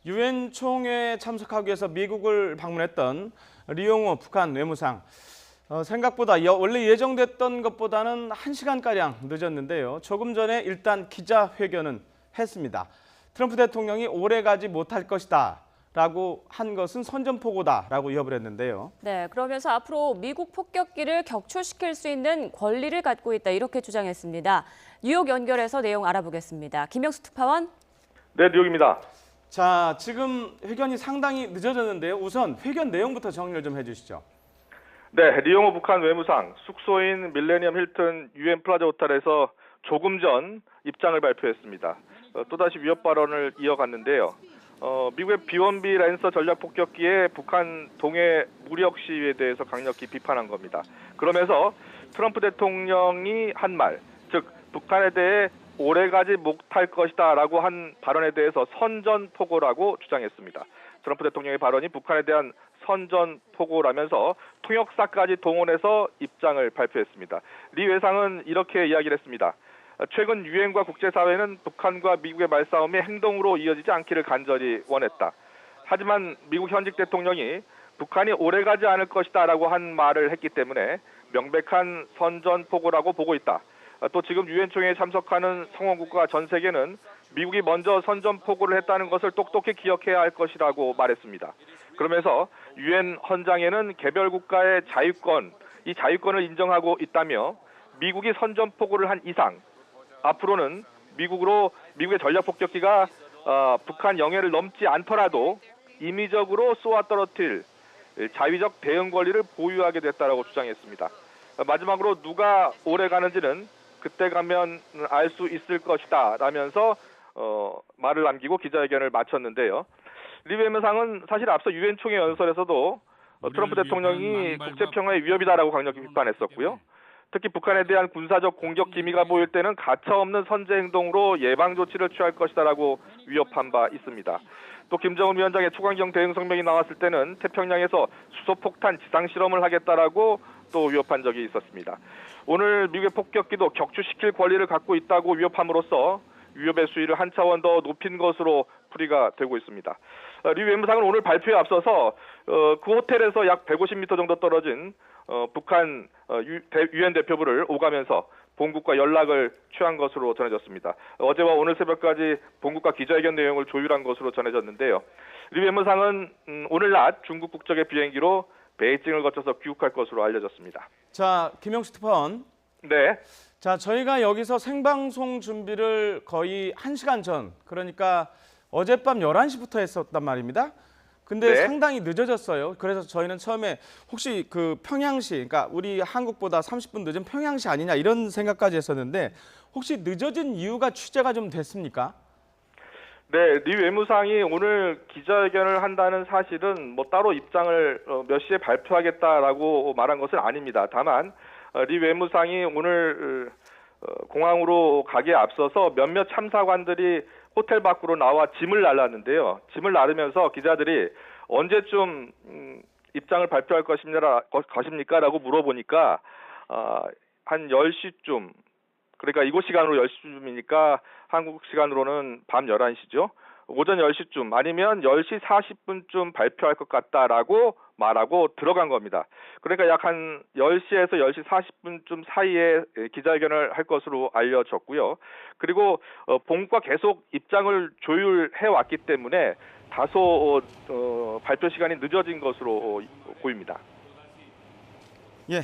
유엔 총회에 참석하기 위해서 미국을 방문했던 리용호 북한 외무상. 생각보다 원래 예정됐던 것보다는 1시간가량 늦었는데요. 조금 전에 일단 기자회견은 했습니다. 트럼프 대통령이 오래 가지 못할 것이다 라고 한 것은 선전포고다라고 위협을 했는데요. 네, 그러면서 앞으로 미국 폭격기를 격추시킬 수 있는 권리를 갖고 있다 이렇게 주장했습니다. 뉴욕 연결해서 내용 알아보겠습니다. 김영수 특파원. 네, 뉴욕입니다. 자, 지금 회견이 상당히 늦어졌는데요. 우선 회견 내용부터 정리를 좀 해주시죠. 네, 리용호 북한 외무상 숙소인 밀레니엄 힐튼 유엔 플라자 호텔에서 조금 전 입장을 발표했습니다. 또다시 위협 발언을 이어갔는데요. 미국의 B-1B 랜서 전략 폭격기의 북한 동해 무력 시위에 대해서 강력히 비판한 겁니다. 그러면서 트럼프 대통령이 한 말, 즉 북한에 대해 오래가지 못할 것이다라고 한 발언에 대해서 선전포고라고 주장했습니다. 트럼프 대통령의 발언이 북한에 대한 선전포고라면서 통역사까지 동원해서 입장을 발표했습니다. 리 외상은 이렇게 이야기를 했습니다. 최근 유엔과 국제사회는 북한과 미국의 말싸움이 행동으로 이어지지 않기를 간절히 원했다. 하지만 미국 현직 대통령이 북한이 오래가지 않을 것이다 라고 한 말을 했기 때문에 명백한 선전포고라고 보고 있다. 또 지금 유엔 총회에 참석하는 성원국가 전 세계는 미국이 먼저 선전포고를 했다는 것을 똑똑히 기억해야 할 것이라고 말했습니다. 그러면서 유엔 헌장에는 개별 국가의 자유권, 이 자유권을 인정하고 있다며 미국이 선전포고를 한 이상 앞으로는 미국의 전략 폭격기가 북한 영해를 넘지 않더라도 임의적으로 쏘아 떨어뜨릴 자위적 대응 권리를 보유하게 됐다라고 주장했습니다. 마지막으로 누가 오래 가는지는 그때 가면 알 수 있을 것이다 라면서 말을 남기고 기자회견을 마쳤는데요. 리 외무상은 사실 앞서 유엔 총회 연설에서도 트럼프 대통령이 국제평화의 위협이다라고 강력히 비판했었고요. 특히 북한에 대한 군사적 공격 기미가 보일 때는 가차없는 선제 행동으로 예방 조치를 취할 것이다라고 위협한 바 있습니다. 또 김정은 위원장의 초강경 대응 성명이 나왔을 때는 태평양에서 수소폭탄 지상 실험을 하겠다라고 또 위협한 적이 있었습니다. 오늘 미국의 폭격기도 격추시킬 권리를 갖고 있다고 위협함으로써 위협의 수위를 한 차원 더 높인 것으로 풀이가 되고 있습니다. 리 외무상은 오늘 발표에 앞서서 그 호텔에서 약 150m 정도 떨어진 북한 유엔 대표부를 오가면서 본국과 연락을 취한 것으로 전해졌습니다. 어제와 오늘 새벽까지 본국과 기자회견 내용을 조율한 것으로 전해졌는데요. 리 외무상은 오늘 낮 중국 국적의 비행기로 베이징을 거쳐서 귀국할 것으로 알려졌습니다. 자, 김영수 특파원. 네. 자, 저희가 여기서 생방송 준비를 거의 1시간 전, 그러니까 어젯밤 11시부터 했었단 말입니다. 근데 네. 상당히 늦어졌어요. 그래서 저희는 처음에 혹시 그 평양시, 그러니까 우리 한국보다 30분 늦은 평양시 아니냐 이런 생각까지 했었는데 혹시 늦어진 이유가 취재가 좀 됐습니까? 네, 리 외무상이 오늘 기자회견을 한다는 사실은 뭐 따로 입장을 몇 시에 발표하겠다라고 말한 것은 아닙니다. 다만 리 외무상이 오늘 공항으로 가기에 앞서서 몇몇 참사관들이 호텔 밖으로 나와 짐을 나르는데요. 짐을 나르면서 기자들이 언제쯤 입장을 발표할 것입니까? 라고 물어보니까 한 10시쯤, 그러니까 이곳 시간으로 10시쯤이니까 한국 시간으로는 밤 11시죠. 오전 10시쯤 아니면 10시 40분쯤 발표할 것 같다라고 말하고 들어간 겁니다. 그러니까 약 한 10시에서 10시 40분쯤 사이에 기자회견을 할 것으로 알려졌고요. 그리고 본국과 계속 입장을 조율해 왔기 때문에 다소 발표 시간이 늦어진 것으로 보입니다. 예.